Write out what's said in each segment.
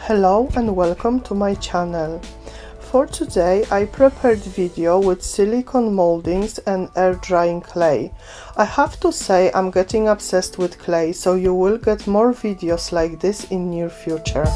Hello and welcome to my channel. For today I prepared video with silicone moldings and air drying clay. I have to say I'm getting obsessed with clay, so you will get more videos like this in near future.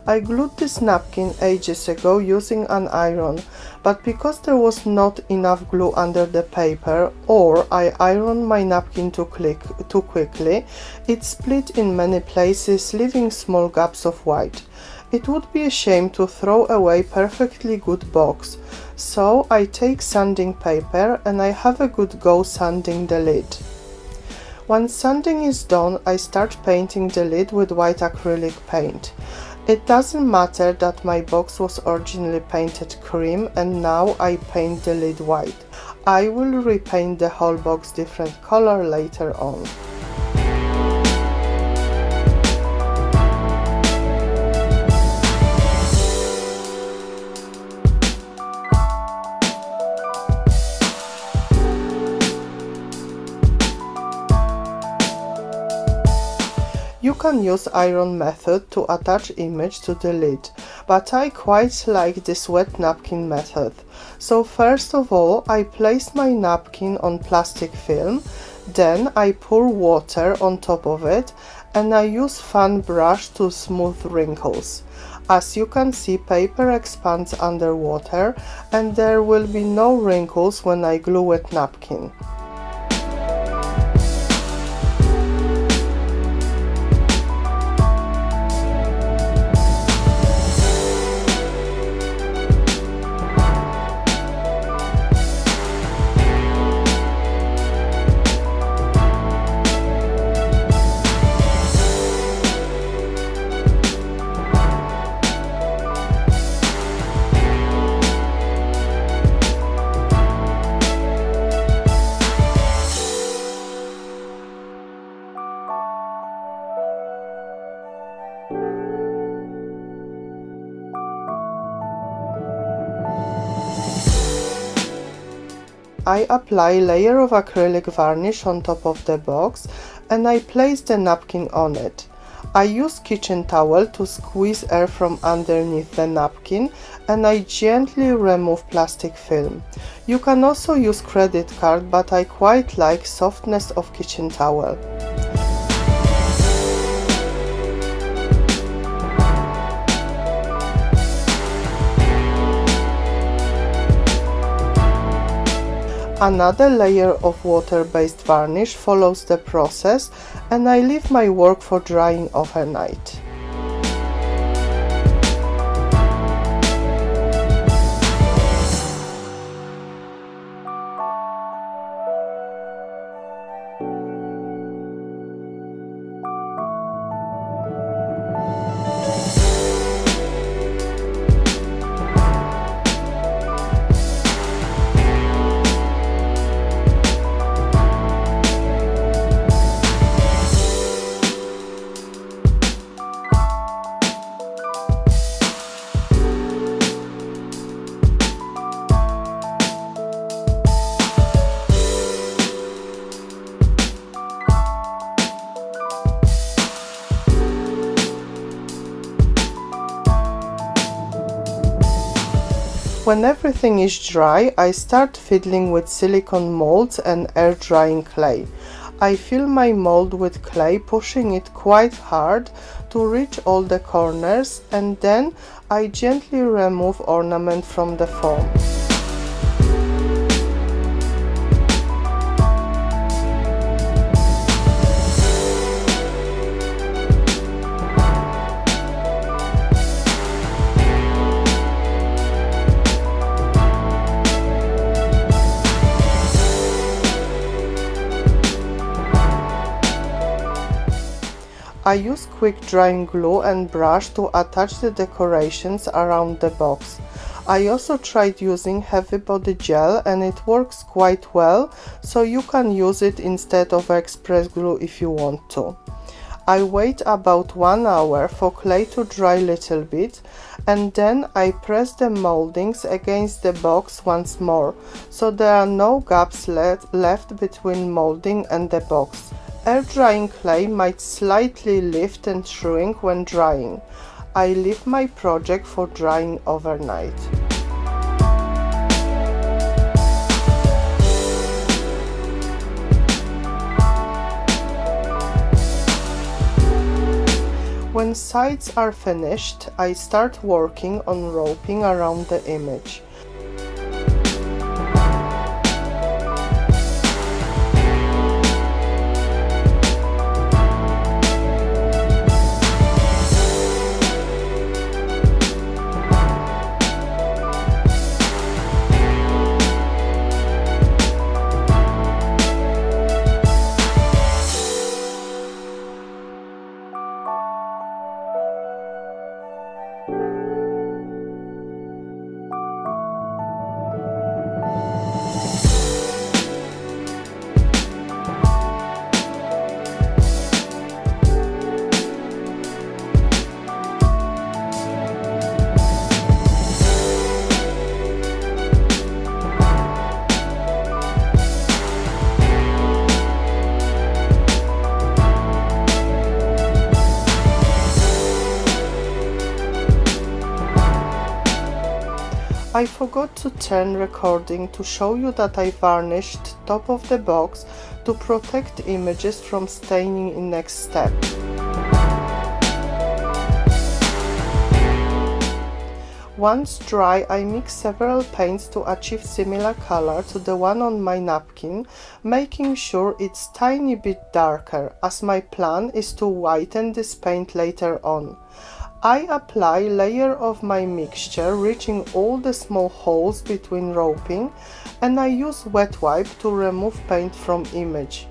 I glued this napkin ages ago using an iron, but because there was not enough glue under the paper, or I ironed my napkin too quickly, it split in many places, leaving small gaps of white. It would be a shame to throw away perfectly good box, so I take sanding paper and I have a good go sanding the lid. Once sanding is done, I start painting the lid with white acrylic paint. It doesn't matter that my box was originally painted cream and now I paint the lid white. I will repaint the whole box different color later on. You can use iron method to attach image to the lid, but I quite like this wet napkin method. So first of all I place my napkin on plastic film, then I pour water on top of it and I use fan brush to smooth wrinkles. As you can see, paper expands under water and there will be no wrinkles when I glue wet napkin. I apply layer of acrylic varnish on top of the box and I place the napkin on it. I use kitchen towel to squeeze air from underneath the napkin and I gently remove plastic film. You can also use credit card, but I quite like softness of kitchen towel. Another layer of water-based varnish follows the process and I leave my work for drying overnight. When everything is dry, I start fiddling with silicone molds and air drying clay. I fill my mold with clay, pushing it quite hard to reach all the corners, and then I gently remove ornament from the foam. I use quick drying glue and brush to attach the decorations around the box. I also tried using heavy body gel and it works quite well, so you can use it instead of express glue if you want to. I wait about 1 hour for clay to dry a little bit and then I press the mouldings against the box once more, so there are no gaps left between moulding and the box. Air drying clay might slightly lift and shrink when drying. I leave my project for drying overnight. When sides are finished, I start working on roping around the image. I forgot to turn recording to show you that I varnished top of the box to protect images from staining in next step. Once dry, I mix several paints to achieve similar color to the one on my napkin, making sure it's tiny bit darker, as my plan is to whiten this paint later on. I apply layer of my mixture, reaching all the small holes between roping, and I use wet wipe to remove paint from image.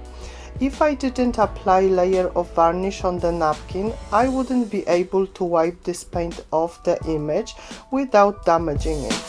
If I didn't apply layer of varnish on the napkin, I wouldn't be able to wipe this paint off the image without damaging it.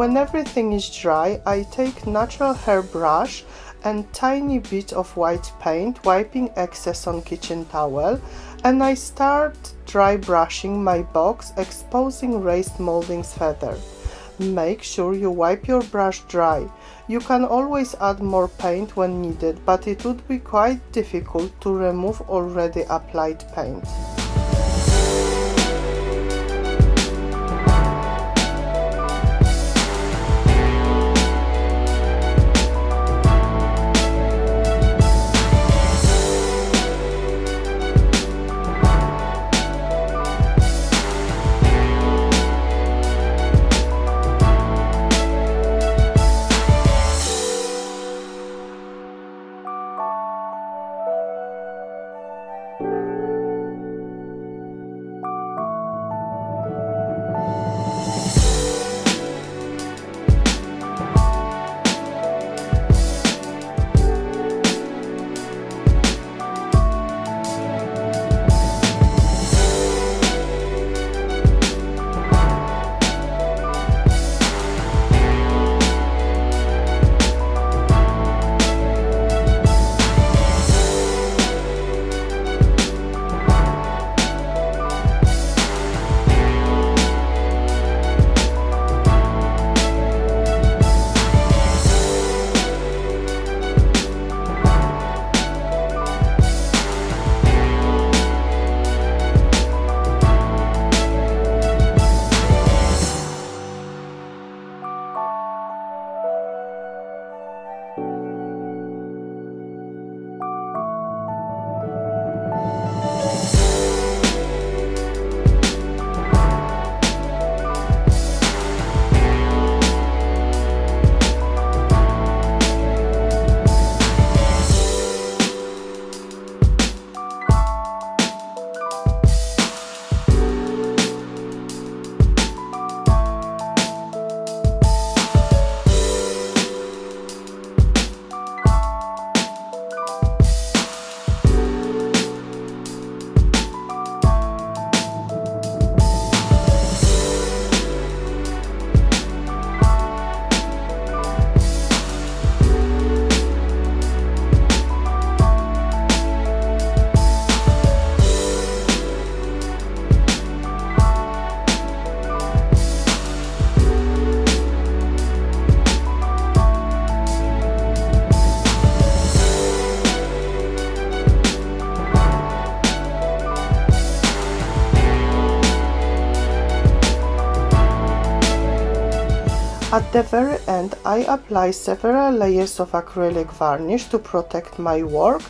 When everything is dry, I take natural hair brush and tiny bit of white paint, wiping excess on kitchen towel, and I start dry brushing my box, exposing raised mouldings further. Make sure you wipe your brush dry. You can always add more paint when needed, but it would be quite difficult to remove already applied paint. At the very end, I apply several layers of acrylic varnish to protect my work,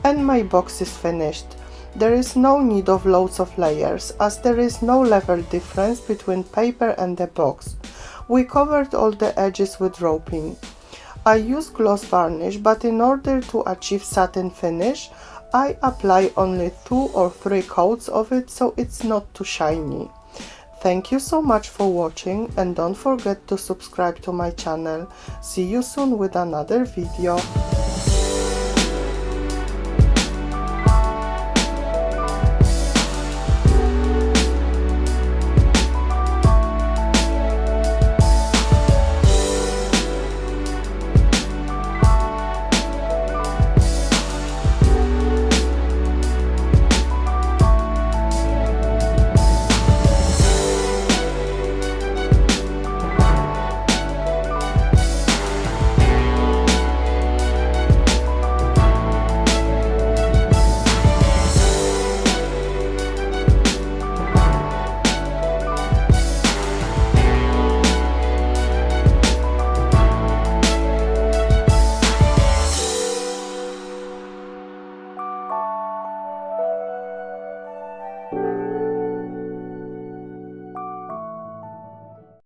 and my box is finished. There is no need of loads of layers, as there is no level difference between paper and the box. We covered all the edges with roping. I use gloss varnish, but in order to achieve satin finish, I apply only 2 or 3 coats of it, so it's not too shiny. Thank you so much for watching, and don't forget to subscribe to my channel. See you soon with another video.